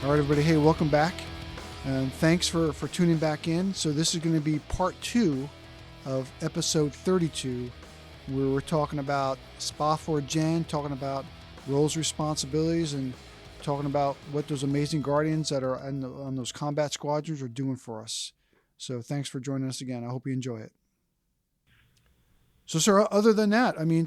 All right, everybody. Hey, welcome back. And thanks for tuning back in. So this is going to be part 2 of episode 32, where we're talking about SPAFORGEN, talking about roles, responsibilities, and talking about what those amazing guardians that are on those combat squadrons are doing for us. So thanks for joining us again. I hope you enjoy it. So, sir, other than that, I mean,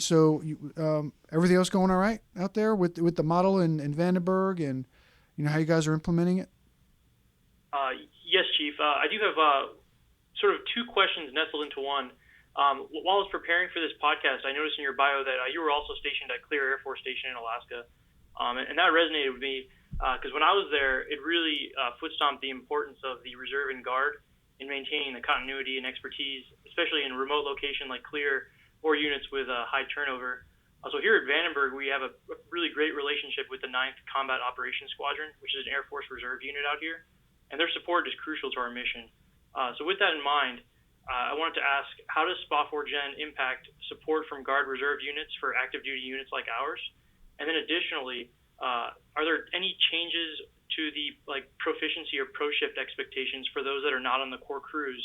everything else going all right out there with the model in Vandenberg, and you know how you guys are implementing it? Yes, Chief. I do have sort of two questions nestled into one. While I was preparing for this podcast, I noticed in your bio that you were also stationed at Clear Air Force Station in Alaska, and that resonated with me because when I was there, it really foot-stomped the importance of the reserve and guard in maintaining the continuity and expertise, especially in a remote location like Clear or units with high turnover. So here at Vandenberg, we have a really great relationship with the 9th Combat Operations Squadron, which is an Air Force Reserve unit out here, and their support is crucial to our mission. So with that in mind, I wanted to ask, how does SPAFORGEN impact support from Guard Reserve units for active duty units like ours? And then additionally, are there any changes to the proficiency or pro-shift expectations for those that are not on the core crews,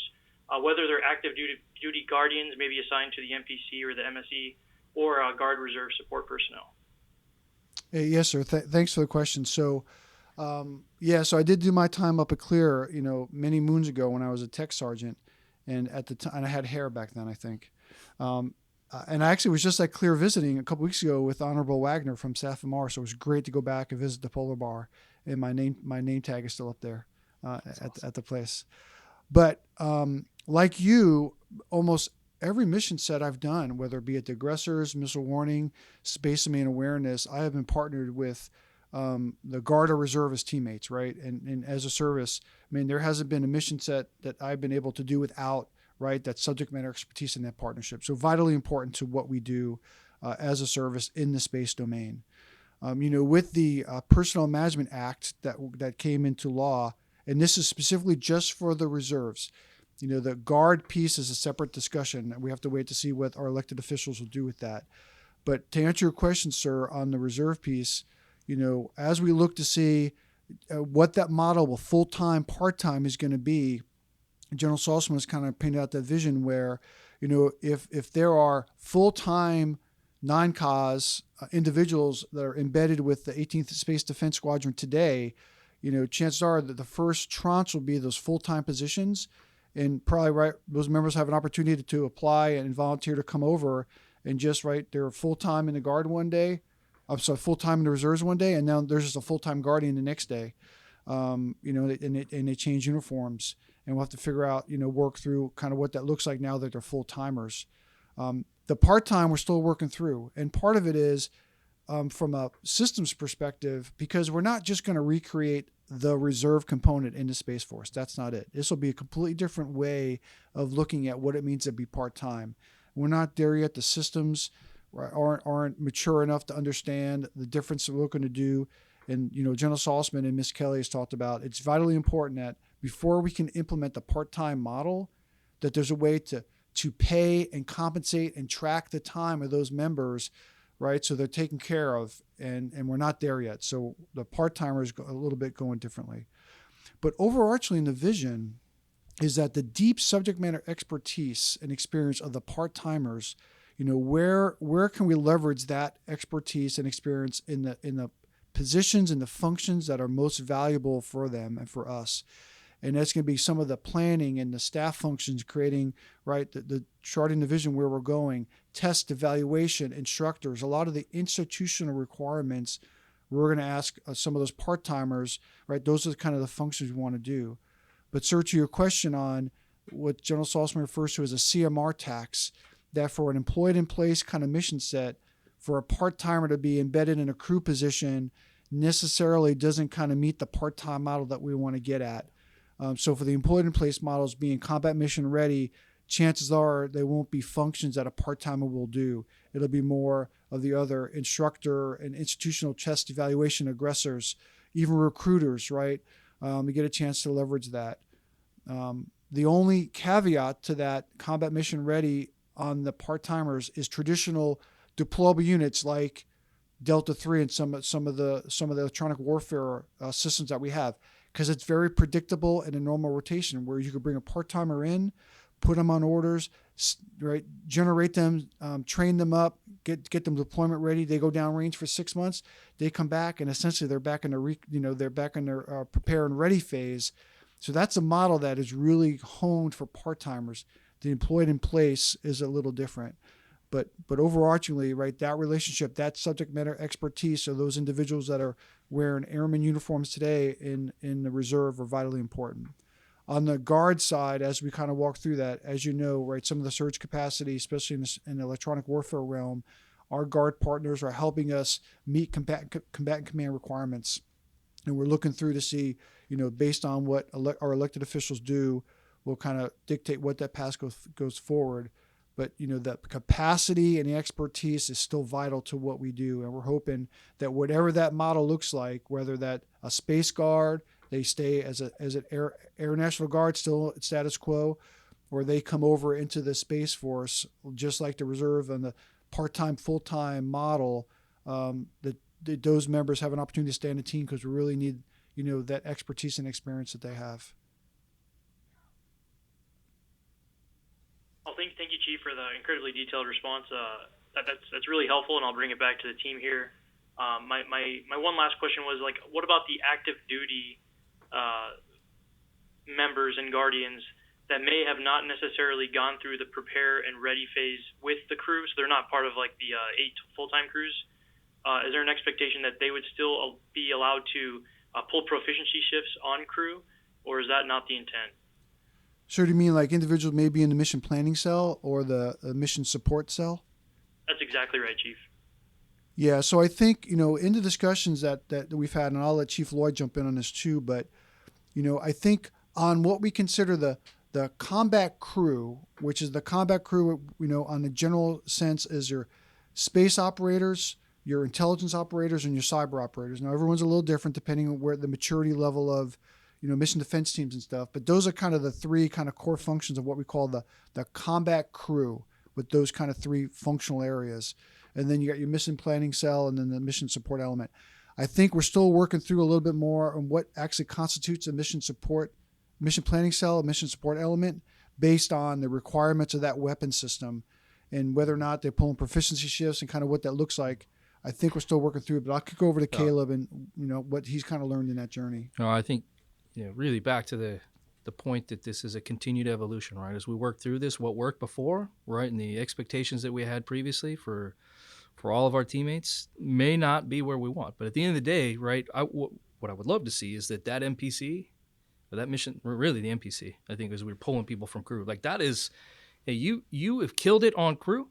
whether they're active duty guardians maybe assigned to the MPC or the MSE, or Guard Reserve support personnel? Yes, sir. Thanks for the question. So, so I did do my time up at Clear, many moons ago when I was a tech sergeant, and at the time, and I had hair back then, I think. And I actually was just at Clear visiting a couple weeks ago with Honorable Wagner from SAFMR, so it was great to go back and visit the Polar Bar, and my name tag is still up there at the place. But like you, almost every mission set I've done, whether it be at the aggressors, missile warning, space domain awareness, I have been partnered with the Guard or Reservist teammates, right? And as a service, I mean, there hasn't been a mission set that I've been able to do without, right, that subject matter expertise in that partnership. So vitally important to what we do as a service in the space domain. With the Personnel Management Act that came into law, and this is specifically just for the reserves. The guard piece is a separate discussion. We have to wait to see what our elected officials will do with that. But to answer your question, sir, on the reserve piece, as we look to see what that model of full-time, part-time is going to be, General Saltzman has kind of painted out that vision where, if there are full-time non-cause individuals that are embedded with the 18th Space Defense Squadron today, chances are that the first tranche will be those full-time positions. And probably those members have an opportunity to apply and volunteer to come over and just they're full-time in the Guard one day. I'm sorry, full-time in the reserves one day, and now there's just a full-time guardian the next day. And they change uniforms, and we'll have to figure out, work through kind of what that looks like now that they're full-timers. The part-time we're still working through, and part of it is from a systems perspective, because we're not just going to recreate the reserve component in the Space Force. That's not it. This will be a completely different way of looking at what it means to be part-time. We're not there yet. The systems aren't mature enough to understand the difference that we're going to do. And, General Saltzman and Ms. Kelly has talked about, it's vitally important that before we can implement the part-time model, that there's a way to pay and compensate and track the time of those members, right? So they're taken care of, and we're not there yet. So the part-timers a little bit going differently. But overarchingly, the vision is that the deep subject matter expertise and experience of the part-timers, where can we leverage that expertise and experience in the positions and the functions that are most valuable for them and for us. And that's going to be some of the planning and the staff functions, creating, right, the charting the vision where we're going, test, evaluation, instructors, a lot of the institutional requirements. We're going to ask some of those part-timers, right? Those are kind of the functions we want to do. But sir, to your question on what General Saltzman refers to as a CMR tax, that for an employed in place kind of mission set, for a part-timer to be embedded in a crew position necessarily doesn't kind of meet the part-time model that we want to get at. So for the employed in place models being combat mission ready, chances are they won't be functions that a part-timer will do. It'll be more of the other instructor and institutional test evaluation aggressors, even recruiters, right? We get a chance to leverage that. The only caveat to that combat mission ready on the part-timers is traditional deployable units like Delta 3 and some of the electronic warfare systems that we have, because it's very predictable in a normal rotation where you could bring a part-timer in, put them on orders, right, generate them, train them up, get them deployment ready. They go downrange for 6 months. They come back, and essentially they're back in their prepare and ready phase. So that's a model that is really honed for part-timers. The employed in place is a little different. But overarchingly, right, that relationship, that subject matter expertise, so those individuals that are wearing airman uniforms today in the reserve are vitally important. On the guard side, as we kind of walk through that, as you know, right, some of the surge capacity, especially in the electronic warfare realm, our guard partners are helping us meet combatant command requirements. And we're looking through to see, based on what our elected officials do, will kind of dictate what that path goes forward. But, the capacity and the expertise is still vital to what we do. And we're hoping that whatever that model looks like, whether that a space guard, they stay as an Air National Guard, still at status quo, or they come over into the Space Force, just like the reserve and the part-time, full-time model, that those members have an opportunity to stay in the team, because we really need, that expertise and experience that they have. Well, thank you, Chief, for the incredibly detailed response. That's really helpful, and I'll bring it back to the team here. My one last question was, like, what about the active duty members and guardians that may have not necessarily gone through the prepare and ready phase with the crew, so they're not part of like the 8 full-time crews? Is there an expectation that they would still be allowed to pull proficiency shifts on crew, or is that not the intent? So do you mean like individuals maybe in the mission planning cell or the mission support cell? That's exactly right, Chief. Yeah, so I think, in the discussions that we've had, and I'll let Chief Lloyd jump in on this too, but, I think on what we consider the combat crew, which is the combat crew, on the general sense, is your space operators, your intelligence operators, and your cyber operators. Now, everyone's a little different depending on where the maturity level of mission defense teams and stuff. But those are kind of the three kind of core functions of what we call the combat crew, with those kind of three functional areas. And then you got your mission planning cell and then the mission support element. I think we're still working through a little bit more on what actually constitutes a mission planning cell, a mission support element, based on the requirements of that weapon system and whether or not they're pulling proficiency shifts and kind of what that looks like. I think we're still working through it, but I'll kick over to Caleb and, what he's kind of learned in that journey. No, I think, really back to the point that this is a continued evolution, right? As we work through this, what worked before, right, and the expectations that we had previously for all of our teammates may not be where we want. But at the end of the day, right, what I would love to see is that MPC, or that mission, or really the MPC, I think, is we're pulling people from crew. Like, that is, hey, you have killed it on crew,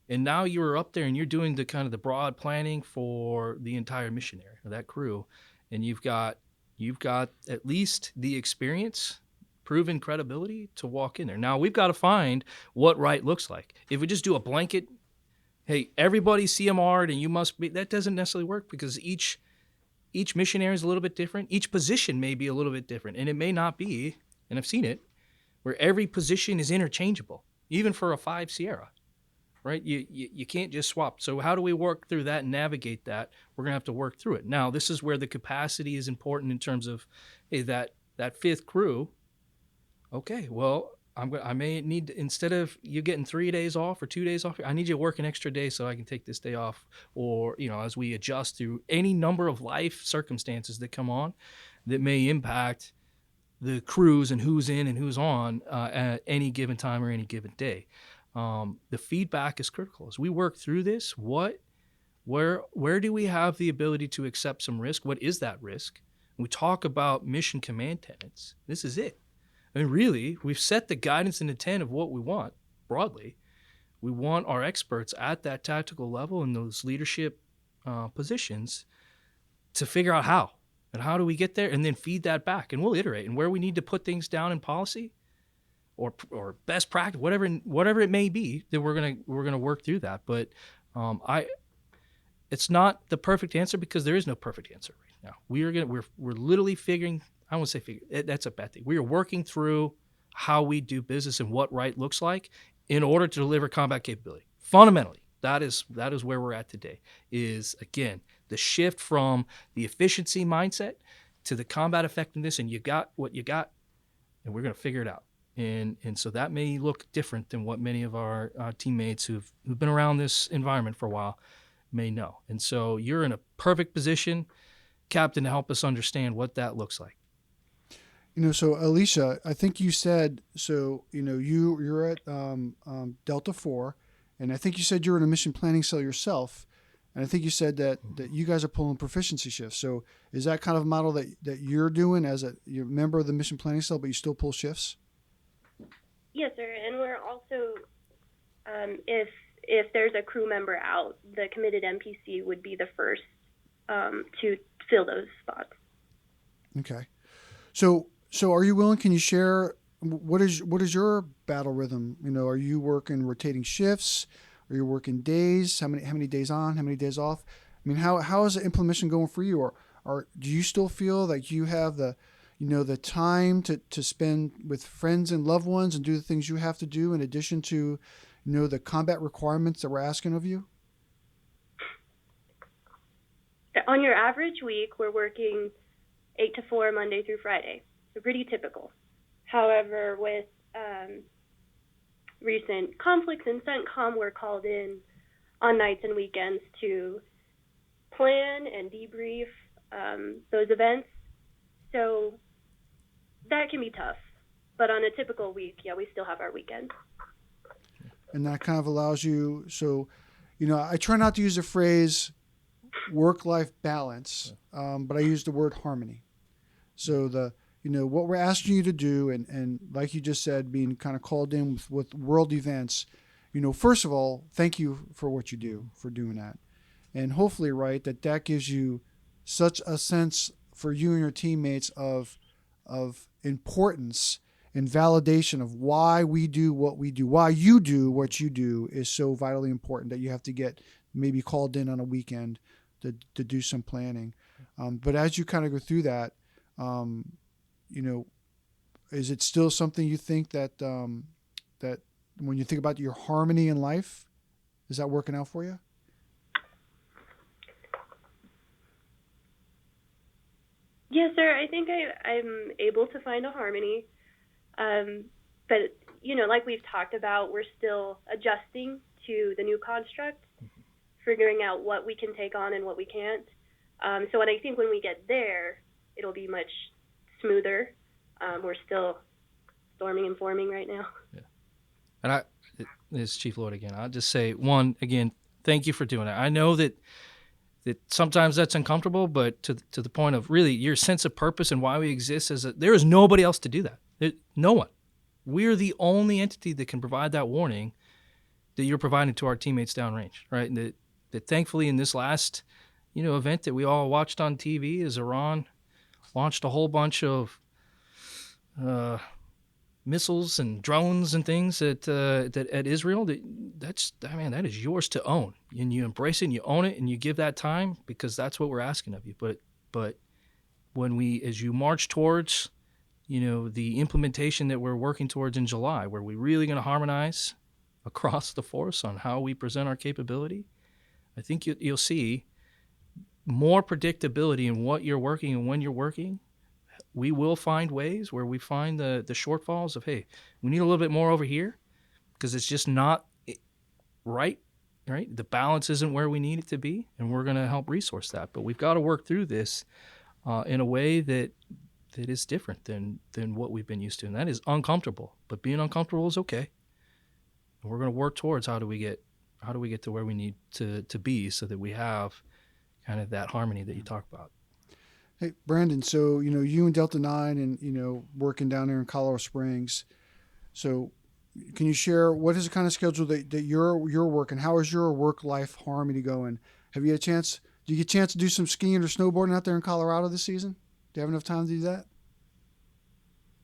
and now you're up there and you're doing the kind of the broad planning for the entire mission area, or that crew, and you've got at least the experience, proven credibility to walk in there. Now, we've got to find what right looks like. If we just do a blanket, hey, everybody's CMR'd and you must be, that doesn't necessarily work, because each mission area is a little bit different. Each position may be a little bit different, and it may not be, and I've seen it, where every position is interchangeable, even for a 5 Sierra. Right? You can't just swap. So how do we work through that and navigate that? We're going to have to work through it. Now, this is where the capacity is important in terms of, hey, that 5th crew, okay, well, I may need, instead of you getting 3 days off or 2 days off, I need you to work an extra day so I can take this day off. Or, as we adjust through any number of life circumstances that come on that may impact the crews and who's in and who's on at any given time or any given day. The feedback is critical. As we work through this, where do we have the ability to accept some risk? What is that risk? When we talk about mission command tenets, this is it. I mean, really, we've set the guidance and intent of what we want broadly. We want our experts at that tactical level in those leadership positions to figure out how. And how do we get there? And then feed that back. And we'll iterate. And where we need to put things down in policy, or best practice, whatever it may be, that we're gonna work through that. But it's not the perfect answer, because there is no perfect answer right now. We're literally figuring. I won't say figure. That's a bad thing. We are working through how we do business and what right looks like in order to deliver combat capability. Fundamentally, That is where we're at today. Is again the shift from the efficiency mindset to the combat effectiveness, and you got what you got, and we're going to figure it out. And so that may look different than what many of our teammates who've been around this environment for a while may know. And so you're in a perfect position, Captain, to help us understand what that looks like. So Alicia, I think you said, you're at Delta 4, and I think you said you're in a mission planning cell yourself, and I think you said that you guys are pulling proficiency shifts. So is that kind of a model that you're doing as you're a member of the mission planning cell, but you still pull shifts? Yes, sir. And we're also, if there's a crew member out, the committed MPC would be the first to fill those spots. Okay. So are you willing? Can you share what is your battle rhythm? Are you working rotating shifts? Are you working days? How many days on? How many days off? I mean, how is the implementation going for you? Or do you still feel like you have the time to spend with friends and loved ones and do the things you have to do in addition to, the combat requirements that we're asking of you? On your average week, we're working 8 to 4 Monday through Friday. So pretty typical. However, with recent conflicts in CENTCOM, we're called in on nights and weekends to plan and debrief those events. So that can be tough. But on a typical week, we still have our weekend. And that kind of allows you, I try not to use the phrase work-life balance, but I use the word harmony. So what we're asking you to do, and like you just said, being kind of called in with world events, first of all, thank you for what you do, for doing that. And hopefully, right, that gives you such a sense for you and your teammates of importance and validation of why we do what we do, why you do what you do is so vitally important that you have to get maybe called in on a weekend to do some planning. But as you kind of go through that, is it still something you think that that when you think about your harmony in life, is that working out for you? Yes, sir. I think I'm able to find a harmony. But, like we've talked about, we're still adjusting to the new construct, figuring out what we can take on and what we can't. So I think when we get there, it'll be much smoother. We're still storming and forming right now. Yeah. And this is Chief Lloyd again. I'll just say, one, again, thank you for doing it. I know that sometimes that's uncomfortable, but to the point of really your sense of purpose and why we exist there is nobody else to do that. No one. We're the only entity that can provide that warning that you're providing to our teammates downrange, right? And that thankfully in this last, event that we all watched on TV as Iran launched a whole bunch of missiles and drones and things at Israel. That is yours to own, and you embrace it and you own it and you give that time because that's what we're asking of you. But when as you march towards, the implementation that we're working towards in July, where we're really going to harmonize across the force on how we present our capability, I think you'll see more predictability in what you're working and when you're working. We will find ways where we find the shortfalls of, hey, we need a little bit more over here because it's just not right? The balance isn't where we need it to be, and we're going to help resource that. But we've got to work through this in a way that is different than what we've been used to, and that is uncomfortable. But being uncomfortable is okay. And we're going to work towards how do we get to where we need to be so that we have kind of that harmony that you talk about. Hey, Brandon, so, you and Delta 9 and, working down there in Colorado Springs. So can you share what is the kind of schedule that you're working? How is your work-life harmony going? Do you get a chance to do some skiing or snowboarding out there in Colorado this season? Do you have enough time to do that?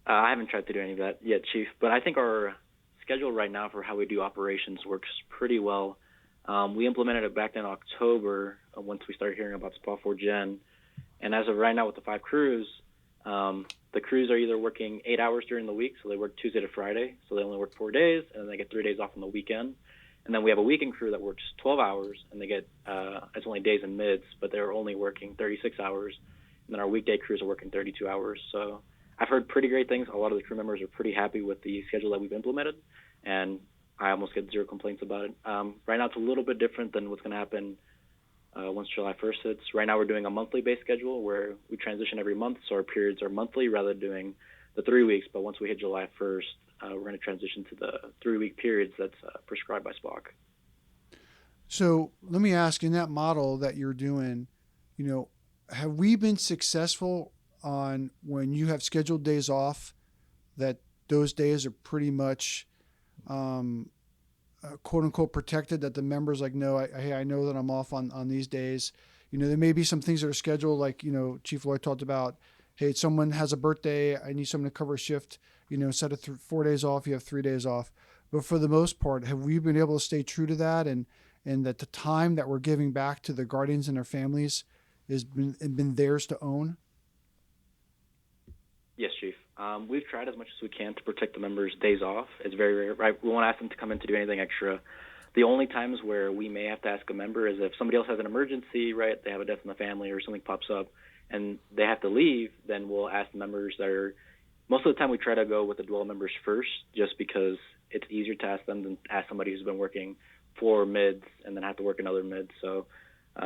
I haven't tried to do any of that yet, Chief, but I think our schedule right now for how we do operations works pretty well. We implemented it back in October once we started hearing about SPAFORGEN. And as of right now with the 5 crews, the crews are either working 8 hours during the week, so they work Tuesday to Friday, so they only work 4 days, and then they get 3 days off on the weekend. And then we have a weekend crew that works 12 hours, and they get it's only days and mids, but they're only working 36 hours. And then our weekday crews are working 32 hours. So I've heard pretty great things. A lot of the crew members are pretty happy with the schedule that we've implemented, and I almost get zero complaints about it. Right now it's a little bit different than what's going to happen once July 1st hits. Right now we're doing a monthly-based schedule where we transition every month, so our periods are monthly rather than doing the 3 weeks. But once we hit July 1st, we're going to transition to the 3-week periods that's prescribed by SPOC. So let me ask, in that model that you're doing, have we been successful on when you have scheduled days off, that those days are pretty much quote unquote protected, that the members like, no, I know that I'm off on these days. There may be some things that are scheduled, like, Chief Lloyd talked about, hey, someone has a birthday, I need someone to cover a shift, instead of 4 days off, you have 3 days off. But for the most part, have we been able to stay true to that, and that the time that we're giving back to the guardians and their families has been theirs to own? Yes, Chief. We've tried as much as we can to protect the members' days off. It's very rare, right? We won't ask them to come in to do anything extra. The only times where we may have to ask a member is if somebody else has an emergency, right? They have a death in the family or something pops up and they have to leave, then we'll ask the members that are, most of the time we try to go with the dwell members first, just because it's easier to ask them than ask somebody who's been working 4 mids and then have to work another mid. So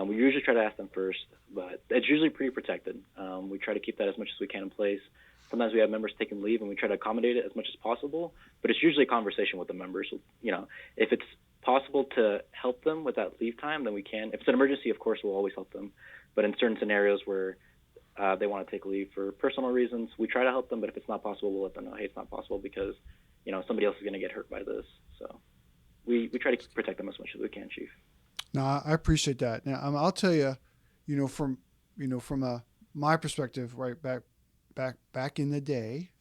we usually try to ask them first, but it's usually pretty protected. We try to keep that as much as we can in place. Sometimes we have members taking leave and we try to accommodate it as much as possible, but it's usually a conversation with the members. If it's possible to help them with that leave time, then we can. If it's an emergency, of course, we'll always help them. But in certain scenarios where they want to take leave for personal reasons, we try to help them, but if it's not possible, we'll let them know, hey, it's not possible because, somebody else is going to get hurt by this. So we try to protect them as much as we can, Chief. No, I appreciate that. Now, I'll tell you, from my perspective, right, back in the day,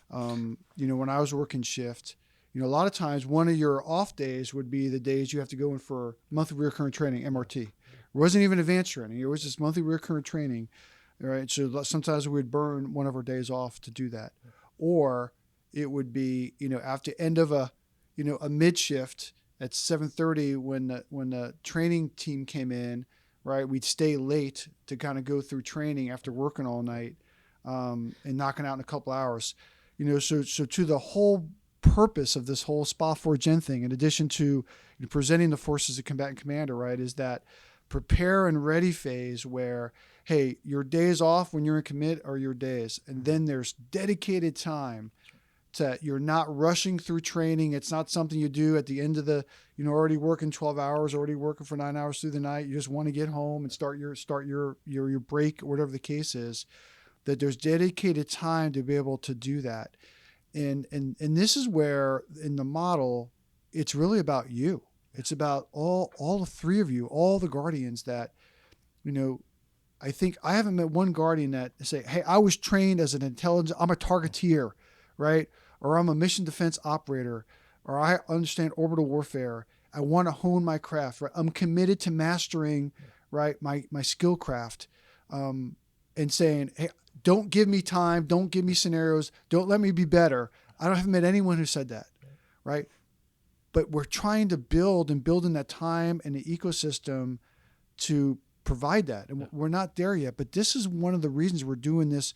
when I was working shift, a lot of times one of your off days would be the days you have to go in for monthly recurrent training, MRT. It wasn't even advanced training. It was just monthly recurrent training, right? So sometimes we would burn one of our days off to do that. Or it would be, after end of a mid shift at 7:30 when the training team came in, right? We'd stay late to kind of go through training after working all night, and knocking out in a couple hours, so to the whole purpose of this whole SPAFORGEN thing, in addition to presenting the forces of combatant commander, right, is that prepare and ready phase where, hey, your days off when you're in commit are your days. And then there's dedicated time to, you're not rushing through training. It's not something you do at the end of the, already working 12 hours, already working for 9 hours through the night. You just want to get home and start your break or whatever the case is, that there's dedicated time to be able to do that. And this is where in the model, it's really about you. It's about all the 3 of you, all the guardians that, I think I haven't met one guardian that say, hey, I was trained as an intelligence, I'm a targeteer, right? Or I'm a mission defense operator, or I understand orbital warfare. I want to hone my craft, right? I'm committed to mastering, right, my skill craft, and saying, hey, don't give me time, don't give me scenarios, don't let me be better. I haven't met anyone who said that, right? But we're trying to build in that time and the ecosystem to provide that. And we're not there yet, but this is one of the reasons we're doing this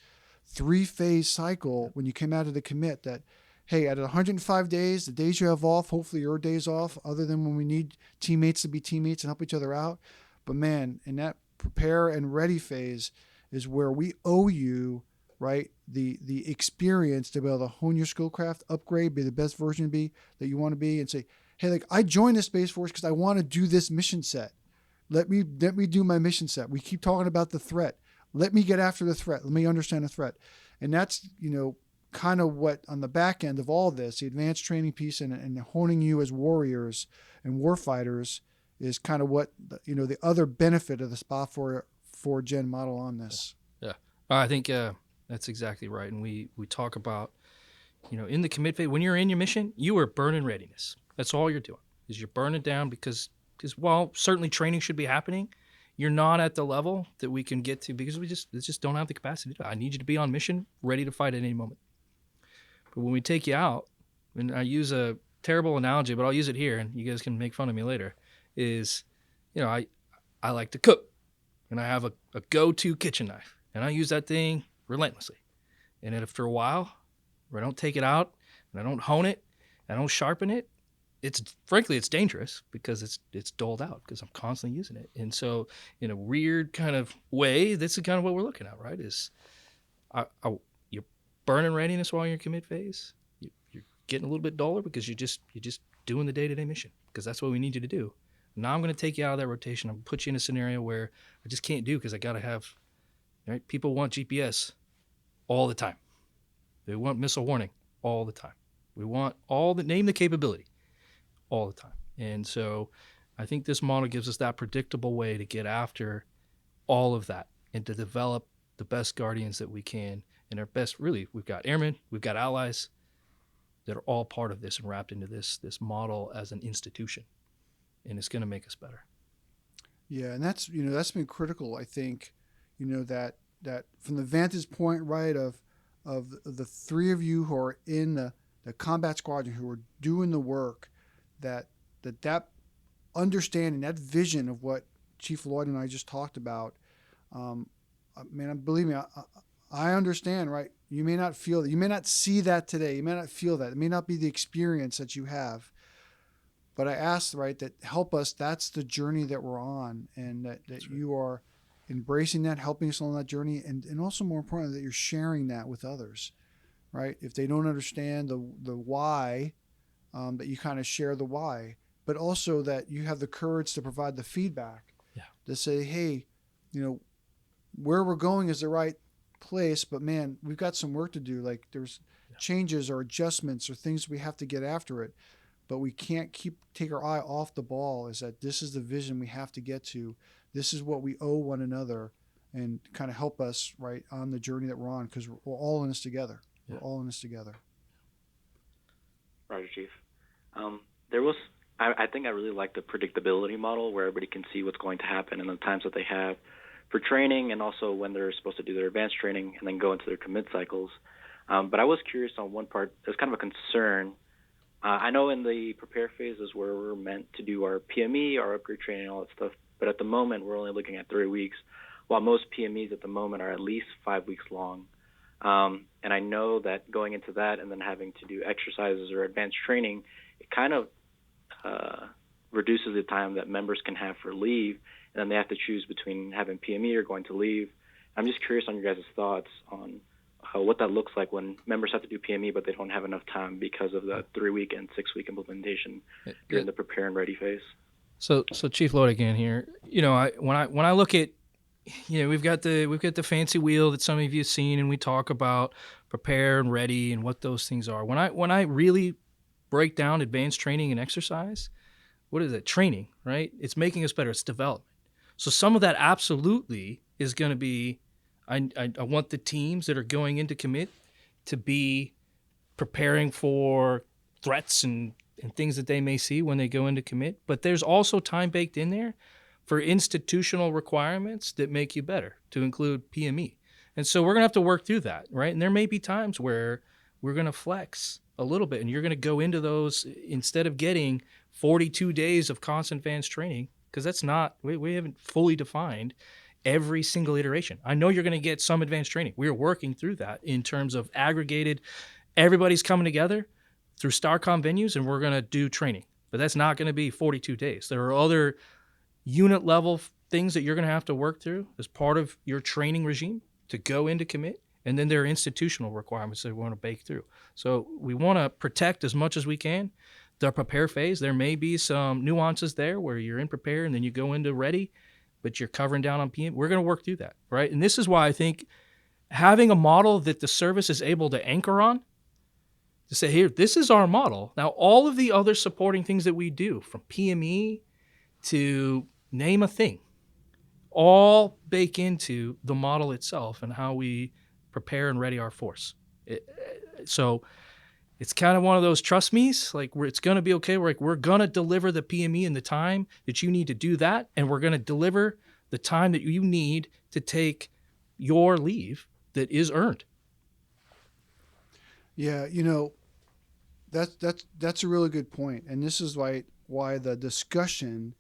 3-phase cycle when you came out of the commit, that, hey, at 105 days, the days you have off, hopefully your days off, other than when we need teammates to be teammates and help each other out. But man, in that prepare and ready phase is where we owe you, right, the experience to be able to hone your skill craft, upgrade, be the best version that you want to be, and say, hey, like, I joined the Space Force because I want to do this mission set. Let me do my mission set. We keep talking about the threat. Let me get after the threat. Let me understand the threat. And that's, kind of what on the back end of all this, the advanced training piece and honing you as warriors and warfighters is kind of what, the other benefit of the SPAFORGEN model on this. Yeah. I think that's exactly right. And we talk about, in the commit phase, when you're in your mission, you are burning readiness. That's all you're doing, is you're burning down because while certainly training should be happening, you're not at the level that we can get to because we just don't have the capacity to do it. I need you to be on mission, ready to fight at any moment. But when we take you out, and I use a terrible analogy, but I'll use it here, and you guys can make fun of me later. Is, I like to cook, and I have a go-to kitchen knife, and I use that thing relentlessly. And after a while, where I don't take it out, and I don't hone it, and I don't sharpen it, it's dangerous because it's dulled out because I'm constantly using it. And so, in a weird kind of way, this is kind of what we're looking at, right? Is you're burning readiness while you're in commit phase. You're getting a little bit duller because you're just doing the day-to-day mission because that's what we need you to do. Now I'm going to take you out of that rotation. I'm going to put you in a scenario where I just can't do because I got to have, right? People want GPS all the time. They want missile warning all the time. We want name the capability all the time. And so I think this model gives us that predictable way to get after all of that and to develop the best guardians that we can. And our best, really, we've got airmen, we've got allies that are all part of this and wrapped into this model as an institution. And it's going to make us better. Yeah, and that's been critical. I think, that from the vantage point, right, of the three of you who are in the combat squadron who are doing the work, that understanding, that vision of what Chief Lloyd and I just talked about, believe me, I understand, right? You may not feel that, you may not see that today, you may not feel that, it may not be the experience that you have. But I asked, right, that help us. That's the journey that we're on, and that right. You are embracing that, helping us on that journey, and also more importantly, that you're sharing that with others, right? If they don't understand the why, that you kind of share the why, but also that you have the courage to provide the feedback, to say, hey, where we're going is the right place, but man, we've got some work to do. Like there's changes or adjustments or things we have to get after it. But we can't take our eye off the ball, is that this is the vision we have to get to. This is what we owe one another, and kind of help us, right, on the journey that we're on, because we're all in this together. Yeah. We're all in this together. Roger, Chief. I think I really like the predictability model where everybody can see what's going to happen and the times that they have for training, and also when they're supposed to do their advanced training and then go into their commit cycles. But I was curious on one part. There's kind of a concern. I know in the prepare phase is where we're meant to do our PME, our upgrade training, all that stuff. But at the moment, we're only looking at 3 weeks, while most PMEs at the moment are at least 5 weeks long. And I know that going into that and then having to do exercises or advanced training, it kind of reduces the time that members can have for leave. And then they have to choose between having PME or going to leave. I'm just curious on your guys' thoughts on what that looks like when members have to do PME, but they don't have enough time because of the 3 week and 6 week implementation during the prepare and ready phase. So Chief Lloyd again here. When I look at, we've got the fancy wheel that some of you have seen, and we talk about prepare and ready and what those things are. When I really break down advanced training and exercise, what is it? Training, right? It's making us better. It's development. So some of that absolutely is going to be, I want the teams that are going into commit to be preparing for threats and things that they may see when they go into commit. But there's also time baked in there for institutional requirements that make you better, to include PME. And so we're going to have to work through that, right? And there may be times where we're going to flex a little bit, and you're going to go into those instead of getting 42 days of constant advanced training, because that's not, we haven't fully defined every single iteration. I know you're going to get some advanced training. We are working through that in terms of aggregated, everybody's coming together through StarCom venues, and we're going to do training. But that's not going to be 42 days. There are other unit level things that you're going to have to work through as part of your training regime to go into commit. And then there are institutional requirements that we want to bake through. So we want to protect as much as we can the prepare phase. There may be some nuances there where you're in prepare and then you go into ready, but you're covering down on PM. We're going to work through that, right? And this is why I think having a model that the service is able to anchor on, to say, here, this is our model. Now, all of the other supporting things that we do, from PME to name a thing, all bake into the model itself and how we prepare and ready our force. So it's kind of one of those trust me's, like it's going to be okay. We're going to deliver the PME in the time that you need to do that, and we're going to deliver the time that you need to take your leave that is earned. Yeah, that's a really good point, and this is why the discussion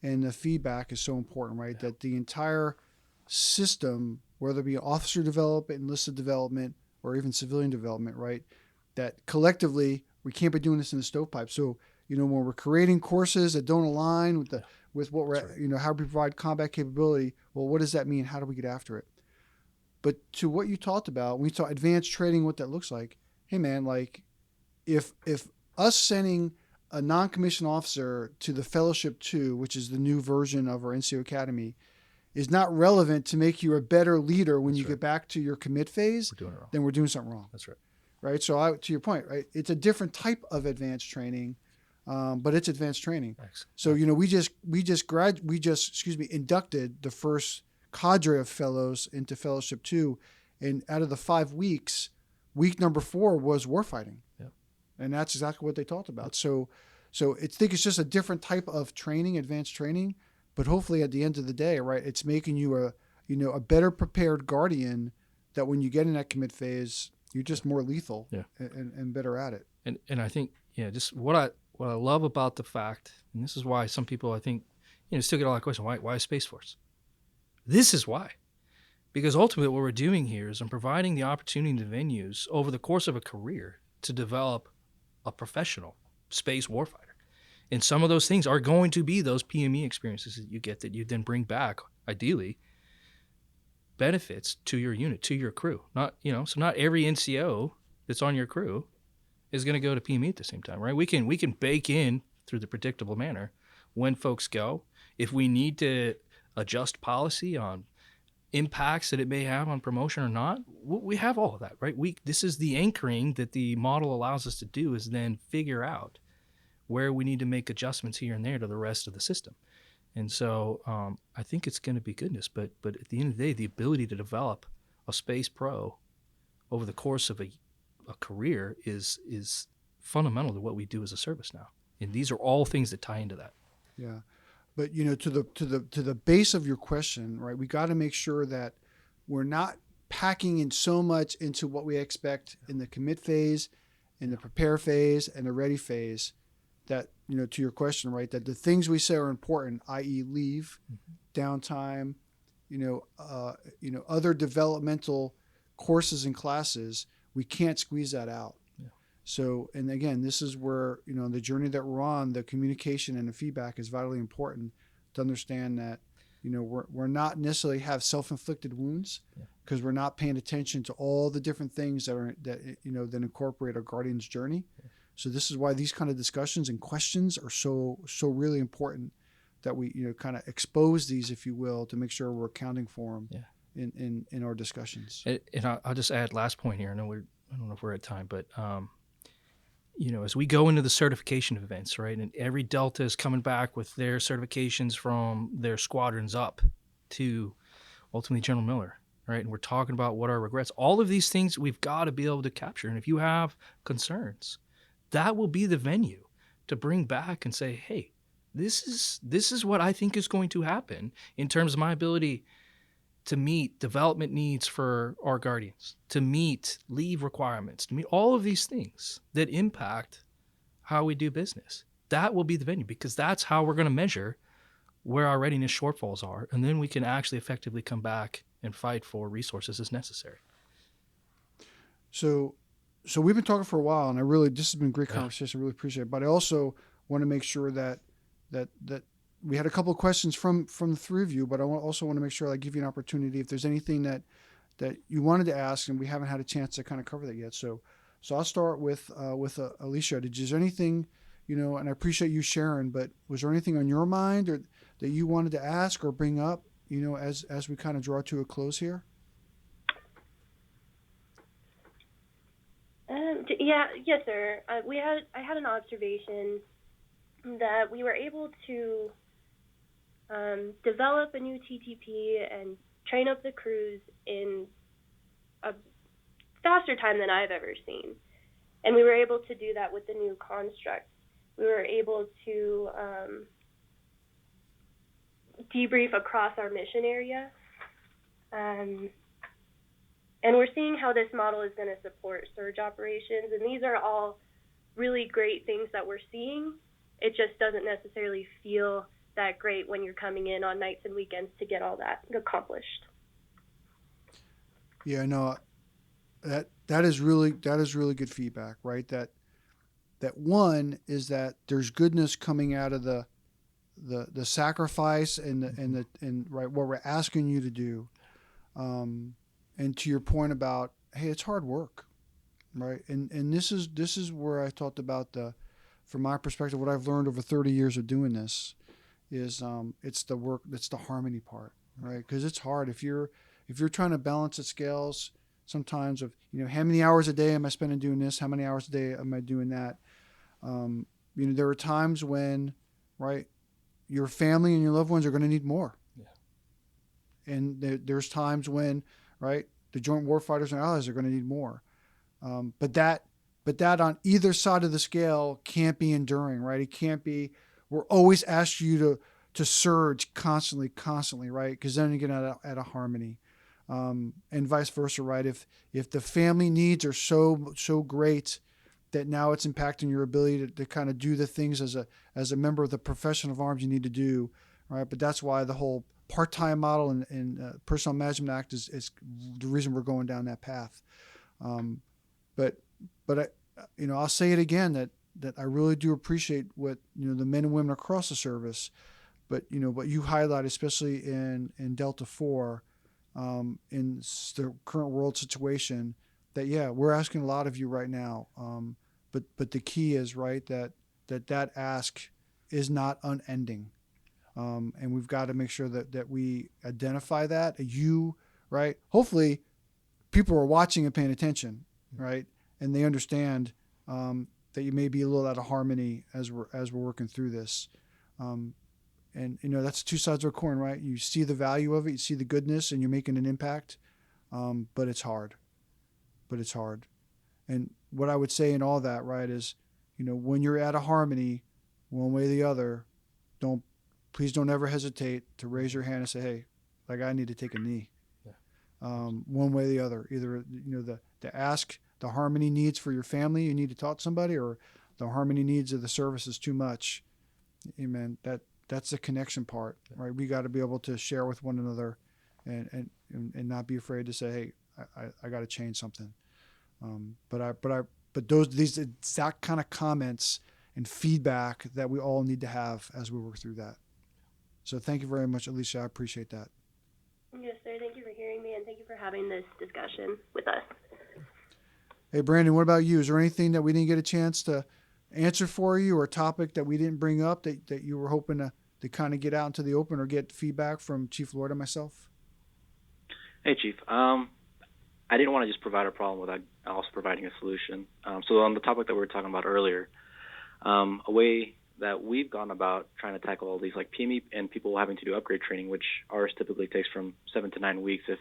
and the feedback is so important, right? Yeah. That the entire system, whether it be officer development, enlisted development, or even civilian development, right? That collectively we can't be doing this in the stovepipe. So when we're creating courses that don't align with with what we're right. how we provide combat capability, well, what does that mean? How do we get after it? But to what you talked about, when you talk advanced training, what that looks like, hey man, like if us sending a non-commissioned officer to the Fellowship 2, which is the new version of our NCO Academy, is not relevant to make you a better leader when you get back to your commit phase, We're doing it wrong. then we're doing something wrong. That's right. Right. So to your point, right, it's a different type of advanced training, but it's advanced training. Excellent. So we just inducted the first cadre of fellows into Fellowship 2, and out of the 5 weeks, week number 4 was warfighting. Yep. And that's exactly what they talked about. So I think it's just a different type of training, advanced training, but hopefully at the end of the day, right, it's making you a better prepared guardian that when you get in that commit phase, you're just more lethal and better at it. And I think, just what I love about the fact, and this is why some people, I think, still get a lot of questions. Why Space Force? This is why. Because ultimately what we're doing here is I'm providing the opportunity to venues over the course of a career to develop a professional space warfighter. And some of those things are going to be those PME experiences that you get that you then bring back, ideally, benefits to your unit, to your crew. So not every NCO that's on your crew is going to go to PME at the same time, right? We can bake in through the predictable manner when folks go. If we need to adjust policy on impacts that it may have on promotion or not, we have all of that, right? This is the anchoring that the model allows us to do, is then figure out where we need to make adjustments here and there to the rest of the system. And so I think it's going to be goodness. But at the end of the day, the ability to develop a space pro over the course of a career is fundamental to what we do as a service now. And these are all things that tie into that. Yeah. But to the base of your question, right? We got to make sure that we're not packing in so much into what we expect in the commit phase, in the prepare phase, and the ready phase. That to your question, right? That the things we say are important, i.e., leave, downtime, other developmental courses and classes, we can't squeeze that out. Yeah. So, and again, this is where the journey that we're on, the communication and the feedback is vitally important to understand that we're not necessarily have self-inflicted wounds because we're not paying attention to all the different things that incorporate our guardian's journey. Yeah. So this is why these kind of discussions and questions are so really important, that we kind of expose these, if you will, to make sure we're accounting for them in our discussions. And I'll just add last point here. I don't know if we're at time, but as we go into the certification events, right, and every Delta is coming back with their certifications from their squadrons up to ultimately General Miller, right, and we're talking about what our regrets, all of these things we've got to be able to capture. And if you have concerns, that will be the venue to bring back and say, hey, this is what I think is going to happen in terms of my ability to meet development needs for our guardians, to meet leave requirements, to meet all of these things that impact how we do business. That will be the venue, because that's how we're going to measure where our readiness shortfalls are, and then we can actually effectively come back and fight for resources as necessary. So we've been talking for a while, and this has been a great conversation. I really appreciate it. But I also want to make sure that we had a couple of questions from the three of you, but I also want to make sure I give you an opportunity if there's anything that you wanted to ask and we haven't had a chance to kind of cover that yet. So I'll start with Alicia. Is there anything, and I appreciate you sharing, but was there anything on your mind or that you wanted to ask or bring up, as we kind of draw to a close here? Yes, sir. I had an observation that we were able to develop a new TTP and train up the crews in a faster time than I've ever seen. And we were able to do that with the new construct. We were able to debrief across our mission area. And we're seeing how this model is going to support surge operations. And these are all really great things that we're seeing. It just doesn't necessarily feel that great when you're coming in on nights and weekends to get all that accomplished. Yeah, no, that is really good feedback, right? That one is that there's goodness coming out of the sacrifice and right what we're asking you to do, and to your point about, hey, it's hard work, right? And this is where I talked about from my perspective, what I've learned over 30 years of doing this is it's the work, it's the harmony part, right? Because it's hard if you're trying to balance the scales sometimes of, how many hours a day am I spending doing this, how many hours a day am I doing that. There are times when, right, your family and your loved ones are going to need more. Yeah. And there's times when, right, the joint warfighters and allies are going to need more. But that on either side of the scale can't be enduring, right? It can't be. We're always asking you to surge constantly, right? Because then you get at a harmony, and vice versa, right? If the family needs are so great that now it's impacting your ability to kind of do the things as a member of the profession of arms you need to do, right? But that's why the whole part-time model and Personnel Management Act is the reason we're going down that path. But I, I'll say it again that I really do appreciate what the men and women across the service, but what you highlight, especially in Delta 4, in the current world situation, that we're asking a lot of you right now. But the key is, right, that ask is not unending. And we've got to make sure that we identify that. Right? Hopefully people are watching and paying attention, right? And they understand that you may be a little out of harmony as we're working through this. And that's two sides of a coin, right? You see the value of it, you see the goodness, and you're making an impact. But it's hard. And what I would say in all that, right, is, when you're out of harmony, one way or the other, please don't ever hesitate to raise your hand and say, hey, like, I need to take a knee. Yeah. One way or the other, either, the ask, the harmony needs for your family, you need to talk to somebody, or the harmony needs of the service is too much. Amen. That's the connection part, right? We got to be able to share with one another and not be afraid to say, hey, I got to change something. But these exact kind of comments and feedback that we all need to have as we work through that. So thank you very much, Alicia. I appreciate that. Yes, sir. Thank you for hearing me, and thank you for having this discussion with us. Hey, Brandon, what about you? Is there anything that we didn't get a chance to answer for you, or a topic that we didn't bring up that you were hoping to kind of get out into the open or get feedback from Chief Lloyd and myself? Hey, Chief. I didn't want to just provide a problem without also providing a solution. So on the topic that we were talking about earlier, a way that we've gone about trying to tackle all these, like PME and people having to do upgrade training, which ours typically takes from 7 to 9 weeks. If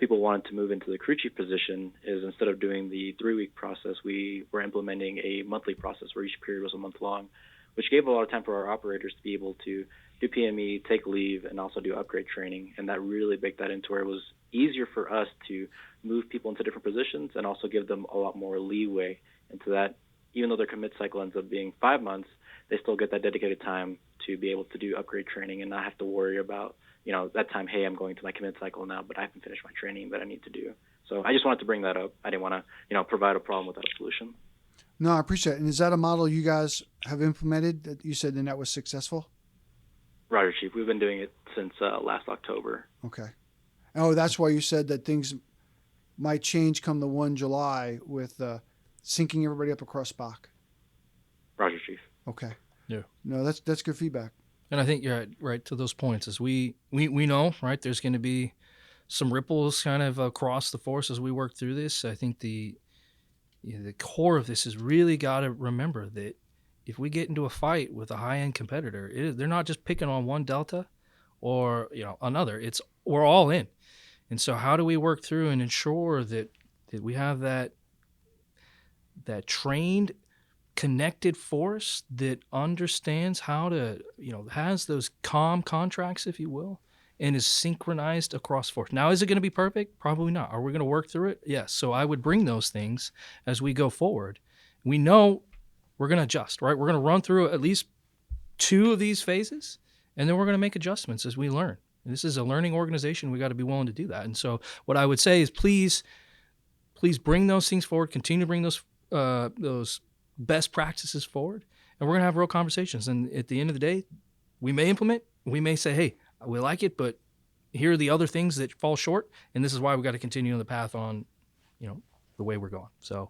people wanted to move into the crew chief position, is instead of doing the 3-week process, we were implementing a monthly process where each period was a month long, which gave a lot of time for our operators to be able to do PME, take leave, and also do upgrade training. And that really baked that into where it was easier for us to move people into different positions and also give them a lot more leeway into that. Even though their commit cycle ends up being 5 months, they still get that dedicated time to be able to do upgrade training and not have to worry about, that time, hey, I'm going to my commit cycle now, but I haven't finished my training that I need to do. So I just wanted to bring that up. I didn't want to, provide a problem without a solution. No, I appreciate it. And is that a model you guys have implemented that you said and that was successful? Roger, Chief. We've been doing it since last October. Okay. Oh, that's why you said that things might change come the 1 July with syncing everybody up across SPOC. Roger, Chief. Okay. Yeah. No, that's good feedback. And I think you're right to those points. As we know, right, there's going to be some ripples kind of across the force as we work through this. I think the core of this is really got to remember that if we get into a fight with a high-end competitor, they're not just picking on one Delta or another. We're all in. And so how do we work through and ensure that we have that trained, connected force that understands how to, has those comm contracts, if you will, and is synchronized across force. Now, is it going to be perfect? Probably not. Are we going to work through it? Yes. So I would bring those things as we go forward. We know we're going to adjust, right? We're going to run through at least 2 of these phases, and then we're going to make adjustments as we learn. And this is a learning organization. We got to be willing to do that. And so what I would say is please bring those things forward, continue to bring those best practices forward, and we're going to have real conversations. And at the end of the day, we may implement, we may say, hey, we like it, but here are the other things that fall short, and this is why we got to continue on the path on, the way we're going. So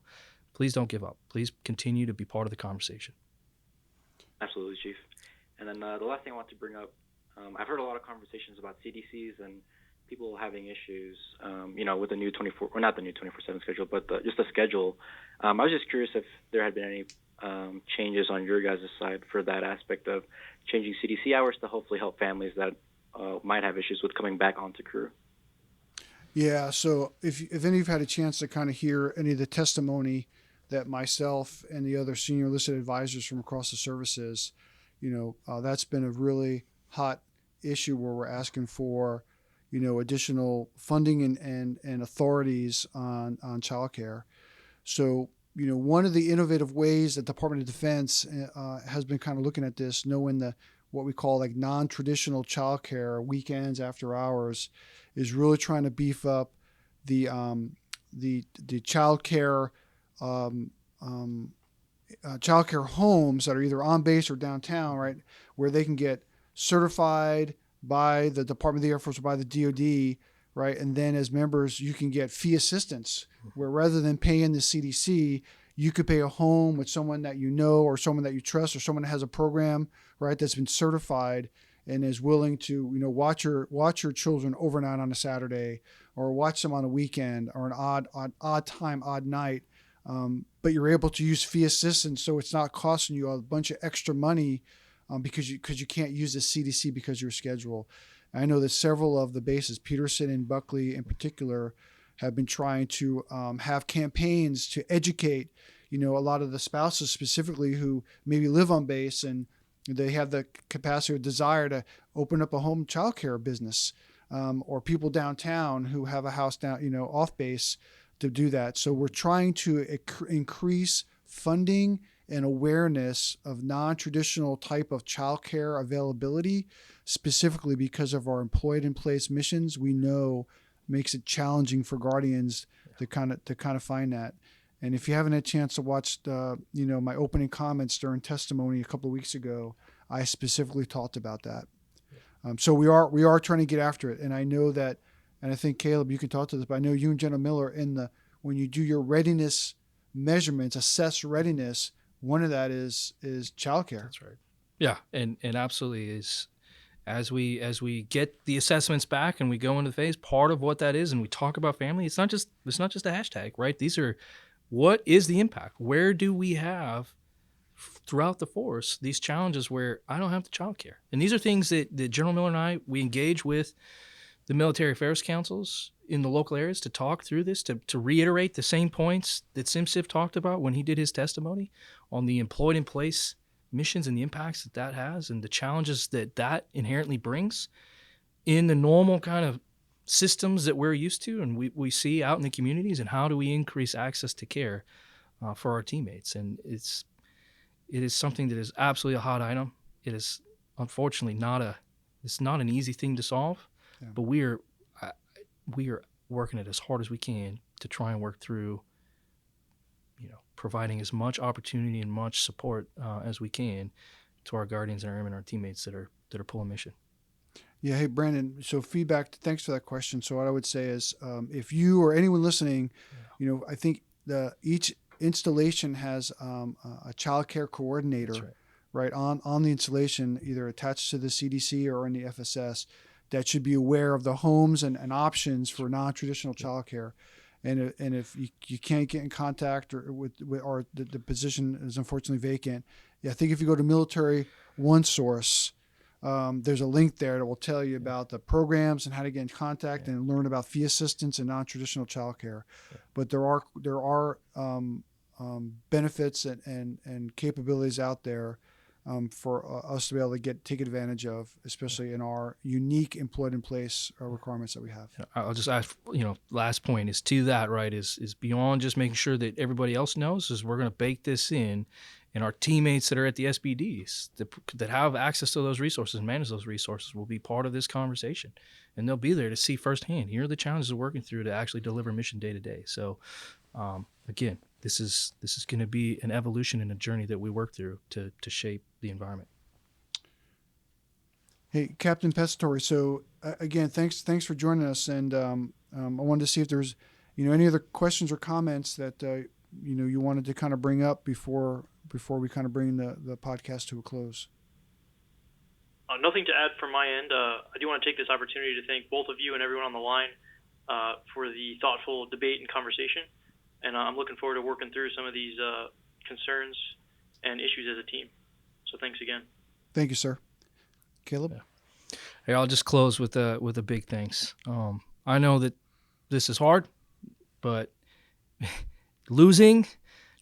please don't give up. Please continue to be part of the conversation. Absolutely, Chief. And then the last thing I want to bring up, I've heard a lot of conversations about CDCs and people having issues, with the new 24, or not the new 24/7 schedule, but just the schedule. I was just curious if there had been any changes on your guys' side for that aspect of changing CDC hours to hopefully help families that might have issues with coming back onto crew. Yeah, so if any of you have had a chance to kind of hear any of the testimony that myself and the other senior listed advisors from across the services, that's been a really hot issue where we're asking for, additional funding and authorities on childcare. So, one of the innovative ways that the Department of Defense has been kind of looking at this, knowing what we call like non-traditional childcare, weekends, after hours, is really trying to beef up the childcare childcare homes that are either on base or downtown, right, where they can get certified by the Department of the Air Force or by the DoD, right, and then as members you can get fee assistance, where rather than paying the CDC, you could pay a home with someone that you know or someone that you trust or someone that has a program, right, that's been certified and is willing to, watch your children overnight on a Saturday or watch them on a weekend or an odd time, odd night. But you're able to use fee assistance, so it's not costing you a bunch of extra money because you can't use the CDC because of your schedule. I know that several of the bases, Peterson and Buckley in particular, have been trying to have campaigns to educate, a lot of the spouses specifically who maybe live on base and they have the capacity or desire to open up a home childcare business, or people downtown who have a house down, off base to do that. So we're trying to increase funding and awareness of non-traditional type of childcare availability, specifically because of our employed in place missions. We know makes it challenging for guardians to kind of find that. And if you haven't had a chance to watch my opening comments during testimony a couple of weeks ago, I specifically talked about that. So we are trying to get after it. And I know that, and I think Caleb, you can talk to this, but I know you and General Miller when you do your readiness measurements, assess readiness, one of that is childcare. That's right. Yeah, and absolutely is. As we get the assessments back and we go into the phase, part of what that is, and we talk about family, it's not just a hashtag, right? These are, what is the impact? Where do we have throughout the force these challenges where I don't have the childcare? And these are things that General Miller and I, we engage with the military affairs councils in the local areas to talk through this, to reiterate the same points that CMSSF talked about when he did his testimony on the employed in place missions and the impacts that has and the challenges that inherently brings in the normal kind of systems that we're used to and we see out in the communities, and how do we increase access to care for our teammates. And it is something that is absolutely a hot item. It is unfortunately it's not an easy thing to solve, but we are working it as hard as we can to try and work through providing as much opportunity and much support as we can to our guardians and our airmen, our teammates that are pulling mission. Yeah. Hey, Brandon. So feedback. Thanks for that question. So what I would say is, if you or anyone listening, I think each installation has a child care coordinator, right on the installation, either attached to the CDC or in the FSS, that should be aware of the homes and options for non-traditional child care. And if you can't get in contact or the position is unfortunately vacant, I think if you go to Military One Source, there's a link there that will tell you about the programs and how to get in contact and learn about fee assistance and non-traditional childcare. But there are benefits and capabilities out there for us to be able to take advantage of, especially in our unique employed in place requirements that we have. I'll just ask, last point is to that, right, is beyond just making sure that everybody else knows, is we're going to bake this in And our teammates that are at the SBDs that have access to those resources and manage those resources will be part of this conversation. And they'll be there to see firsthand, here are the challenges we're working through to actually deliver mission day to day. So again, this is going to be an evolution and a journey that we work through to shape the environment. Hey, Captain Pescatori. So again, thanks for joining us. And I wanted to see if there's, any other questions or comments that you wanted to kind of bring up before we kind of bring the podcast to a close. Nothing to add from my end. I do want to take this opportunity to thank both of you and everyone on the line for the thoughtful debate and conversation. And I'm looking forward to working through some of these concerns and issues as a team. So thanks again. Thank you, sir. Caleb? Yeah. Hey, I'll just close with a big thanks. I know that this is hard, but losing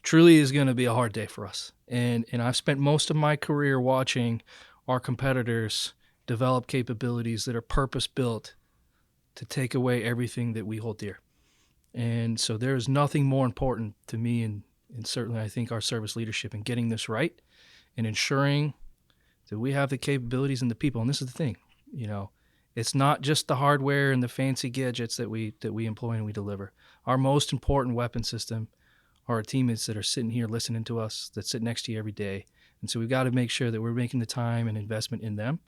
truly is going to be a hard day for us. And I've spent most of my career watching our competitors develop capabilities that are purpose-built to take away everything that we hold dear. And so there is nothing more important to me and certainly I think our service leadership in getting this right and ensuring that we have the capabilities and the people. And this is the thing, it's not just the hardware and the fancy gadgets that we employ and we deliver. Our most important weapon system are our teammates that are sitting here listening to us, that sit next to you every day. And so we've got to make sure that we're making the time and investment in them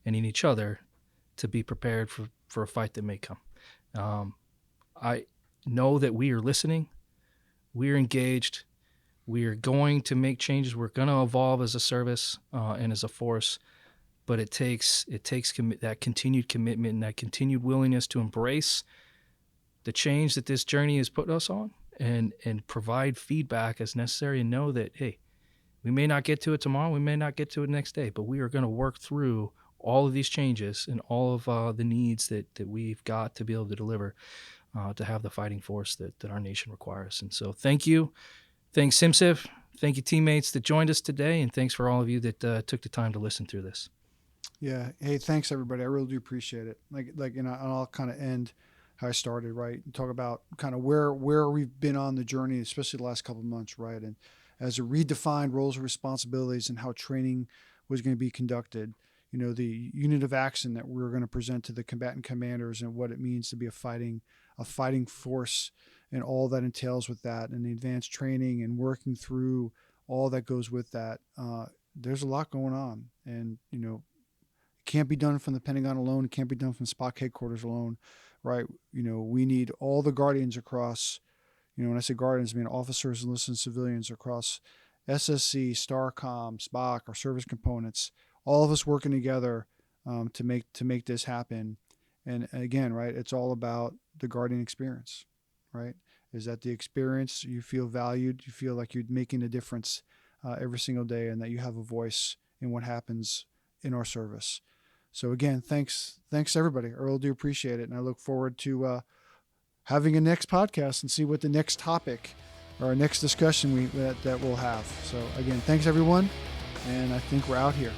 and in each other to be prepared for a fight that may come. I know that we are listening, we are engaged, we are going to make changes, we're going to evolve as a service and as a force, but it takes that continued commitment and that continued willingness to embrace the change that this journey has put us on and provide feedback as necessary and know that, hey, we may not get to it tomorrow, we may not get to it next day, but we are going to work through all of these changes and all of the needs that we've got to be able to deliver to have the fighting force that our nation requires. And so thank you. Thanks, SimSIF. Thank you, teammates that joined us today. And thanks for all of you that took the time to listen through this. Yeah. Hey, thanks, everybody. I really do appreciate it. And I'll kind of end how I started, right? And talk about kind of where we've been on the journey, especially the last couple of months, right? And as it redefined roles and responsibilities and how training was going to be conducted, the unit of action that we're going to present to the combatant commanders and what it means to be a fighting force and all that entails with that, and the advanced training and working through all that goes with that. There's a lot going on, and it can't be done from the Pentagon alone. It can't be done from SPOC headquarters alone, right? We need all the guardians across. When I say guardians, I mean officers, enlisted civilians across SSC, STARCOM, SPOC, our service components, all of us working together to make this happen. And again, right, it's all about the guardian experience, right? Is that the experience you feel valued, you feel like you're making a difference every single day, and that you have a voice in what happens in our service. So again, thanks everybody. I really do appreciate it, and I look forward to having a next podcast and see what the next topic or our next discussion that we'll have. So again, thanks everyone, and I think we're out here.